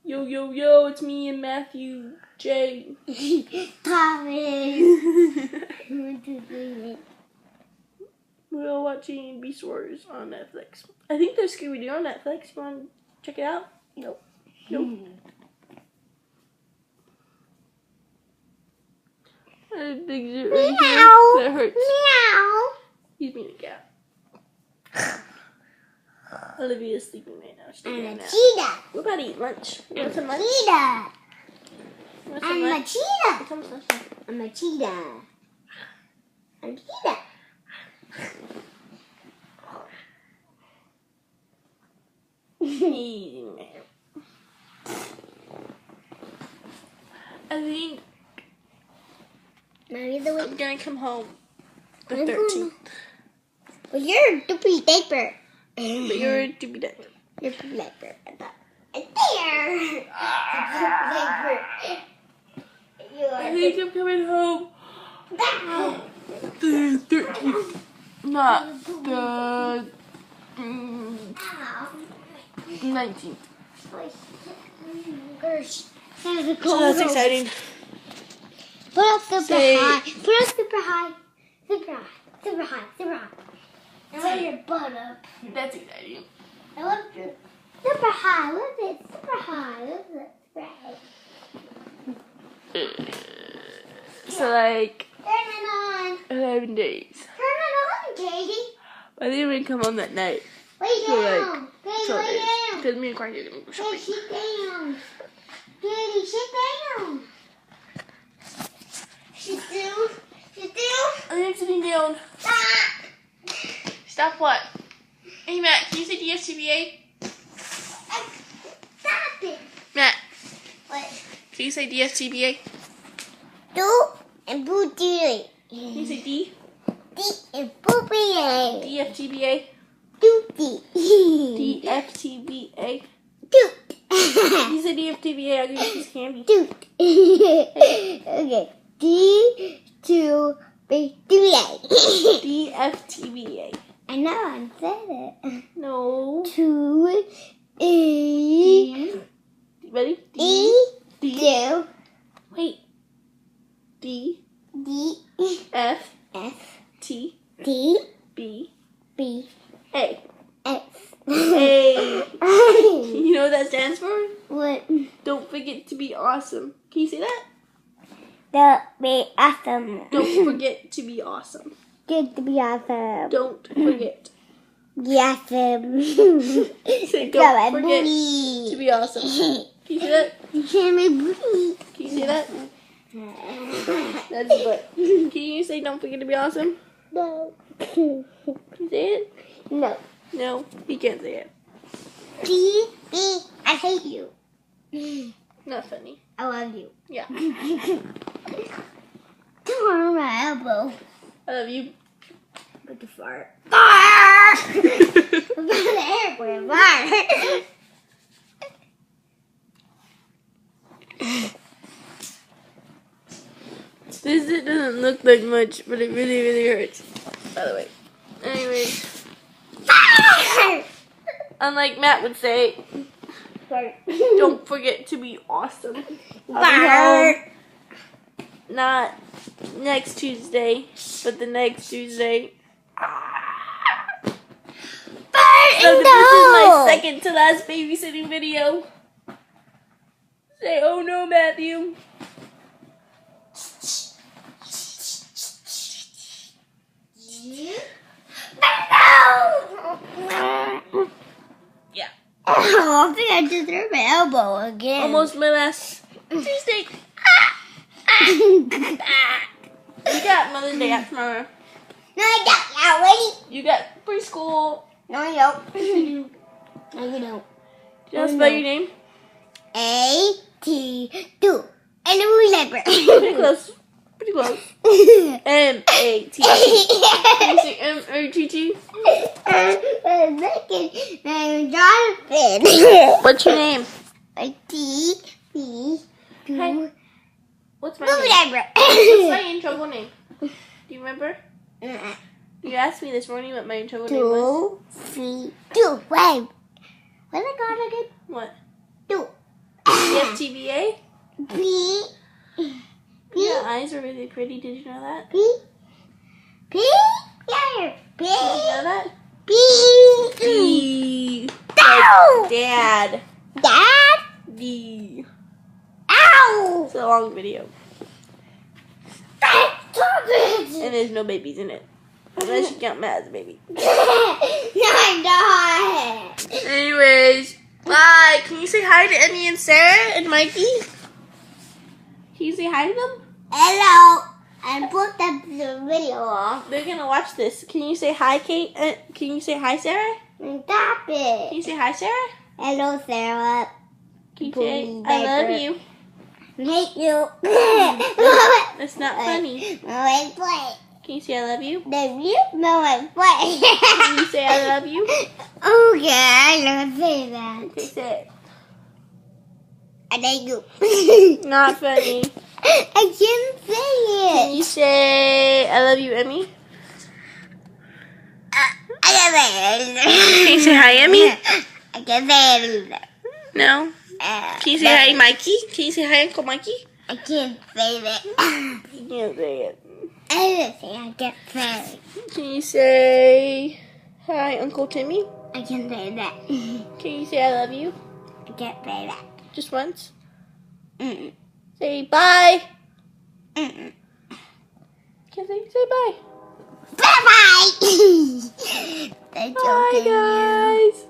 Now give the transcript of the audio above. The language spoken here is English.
Yo, yo, yo, it's me and Matthew J. Thomas. We're all watching Beast Wars on Netflix. I think there's Scooby-Doo on Netflix. You want to check it out? Nope. Nope. I think it right here. That hurts. Meow. He's being a cat. Olivia's sleeping right now. She's taking a I'm a nap. cheetah. We're about to eat lunch. You want some lunch? Cheetah. You want some I'm a lunch? cheetah. Come on. I'm a cheetah. I'm a cheetah. I think Mommy, the way. I'm gonna come home the I'm 13th. Well, you're a doopy diaper. But you're a doobie diaper. You're a doopy diaper. And there. You I are think I'm coming home down. the 13th. Not the 19th. So that's exciting. Put up super Say- high. Put up super high. Super high. Super high. Super high. And Say- let your butt up. That's exciting. And lift it. Super high. Lift it. Super high. Lift it. Super high. So like Turn it on. 11 days. Turn it on, Katie. I think we're gonna come home that night. Lay So down. like Katie, 12 lay days. down. Because me and Carly are gonna go Katie, shopping. sit down. Katie, sit down. Sit down. Sit down. I'm sitting down. Stop. Stop what? Hey Matt, can you say DFTBA? Stop it. Matt, What? can you say DFTBA? Do and boo do it. Can you say D? D and boo be it. DFTBA? Do D. DFTBA? Do. Can you say DFTBA? I'll give you a piece of candy. Do. Okay. D to be do it. DFTBA. I know I said it. No. To A D. Ready? E D. do Wait. D. D F. F T. D B. B A. F. A. You know what that stands for? What? Don't forget to be awesome. Can you say that? The be awesome. Don't forget to be awesome. Good to be awesome. Don't forget. Be awesome. Say Go don't and forget booty. to be awesome. Can you say that? You can't be booty. Can you say that? That's what. Can you say don't forget to be awesome? No. Can you say it? No. No, you can't say it. B B I hate you. Not funny. I love you. Yeah. Come on my elbow. I love you. With the fart. Fart! The airplane fart. This it doesn't look like much, but it really, really hurts. By the way. Anyways, unlike Matt would say, don't forget to be awesome. I'll be home not next Tuesday, but the next Tuesday. So this is my second to last babysitting video. Say, oh no, Matthew. Yeah. Oh, I think I just hurt my elbow again. Almost my last Tuesday. You got Mother's Day out tomorrow. No, I don't. Already. You got preschool. No, I don't. You No, you don't. want to spell your name? A T do. And a wee Pretty close. Pretty close. M-A-T-T. Can you say M-A-T-T? Second name Jonathan. What's your name? A T B do. Hi. What's my name? Whatever. What's my in trouble name? Do you remember? You asked me this morning what my in trouble name was. 2 3 2. Wait. What's it called again? What? 2. TBA? B. Your eyes are really pretty. Did you know that? B. B. Yeah. B. Did you know that? B. D. Ow. Dad. Dad. D. Ow. It's a long video. Stop it. And there's no babies in it. Unless you count Matt as a baby. No, I'm not. Anyways, bye. Can you say hi to Emmy and Sarah and Mikey? Can you say hi to them? Hello. And put the video off. They're gonna watch this. Can you say hi, Kate? Can you say hi, Sarah? Stop it. Can you say hi, Sarah? Hello, Sarah. Can you say I love you? Hate you. That's not funny. Mom, play. Can you say I love you? Love you? Mom, play. Can you say I love you? Okay, I don't say that. Okay, say it. I love you. Not funny. I can't say Can it. you say I love you, Emmy? I can't say Can you it. say hi, Emmy? I can't say it. No. Can you say hi, Mikey? Can you say hi, Uncle Mikey? I can't say that. You can't say it. Everything I can't say. Can you say hi, Uncle Timmy? I can't say that. Can you say I love you? I can't say that. Just once? Mm-mm. Say bye. Mm-mm. Can't say bye. Bye-bye. Bye, guys.